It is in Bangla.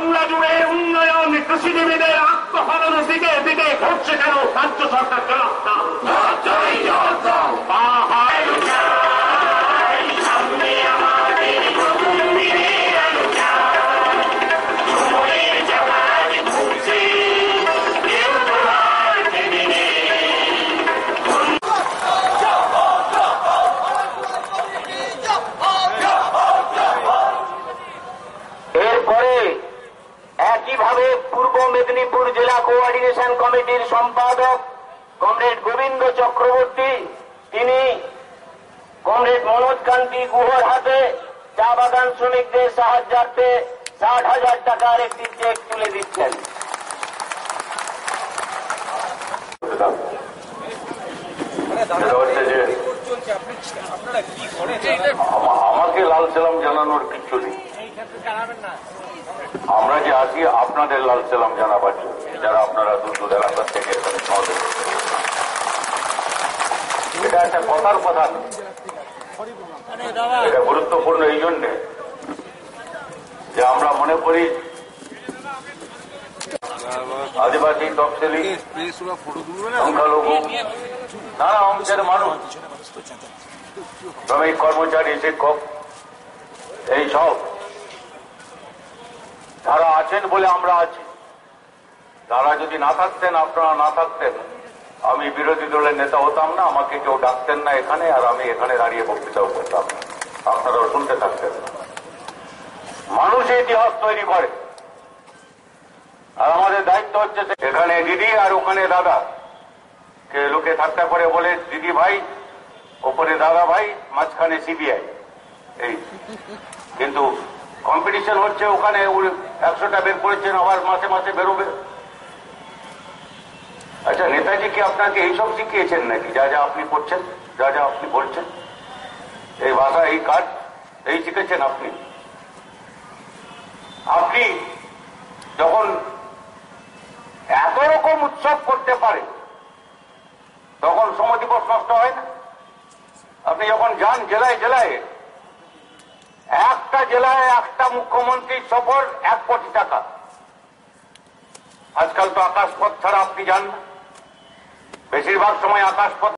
বাংলা জুড়ে উন্নয়ন কৃষিজীবীদের আত্মহনন দিকে দিকে ঘটছে কেন রাজ্য সরকার জবাব দাও। এরপরে একইভাবে পূর্ব মেদিনীপুর জেলা কোঅর্ডিনেশন কমিটির সম্পাদক কমরেড গোবিন্দ চক্রবর্তী তিনি কমরেড মনোজ কান্তি গুহর হাতে চা বাগান শ্রমিকদের সাহায্যার্থে 60,000 টাকার একটি চেক তুলে দিচ্ছেন। আমাকে লাল সালাম জানানোর কিচ্ছু নেই। আমরা যে আছি আপনাদের লাল সালাম জানাবার জন্য, যারা আপনারা দূর এলাকা থেকে এখানে সহযোগ। এটা একটা কথার কথা না, এটা গুরুত্বপূর্ণ এই জন্যে যে আমরা মনে করি আদিবাসী তফসিলি সংখ্যালঘু নানা অংশের মানুষ, শ্রমিক কর্মচারী শিক্ষক এই সব তারা আছেন বলে আমরা আছি। তারা যদি না থাকতেন, আপনারা না থাকতেন, আমি বিরোধী দলের নেতা হতাম না, আমাকে কেউ ডাকতেন না এখানে, আর আমি এখানে দাঁড়িয়ে বক্তৃতাও করতাম, আপনারাও শুনতে থাকতেন। মানুষ ইতিহাস তৈরি করে, আর আমাদের দায়িত্ব হচ্ছে এখানে দিদি আর ওখানে দাদা কে লোকে ঠাট্টা করে বলে দিদি ভাই, ওপরে দাদা ভাই, মাঝখানে সিবিআই। এই কিন্তু কম্পিটিশন হচ্ছে, ওখানে 100টা বের করেছেন, আবার মাসে মাসে বেরোবে। আচ্ছা, নেতাজি কি আপনাকে এইসব শিখিয়েছেন নাকি? যা যা আপনি করছেন, যা যা আপনি বলছেন, এই ভাষা, এই কাজ, এই শিখেছেন আপনি? আপনি যখন এত রকম উৎসব করতে পারে তখন শ্রম দিবস নষ্ট হয় না? আপনি যখন যান জেলায় জেলায়, একটা জেলায় একটা মুখ্যমন্ত্রীর সফর 1 কোটি টাকা। আজকাল তো আকাশপথ ছাড়া আপনি যান না, বেশিরভাগ সময় আকাশপথ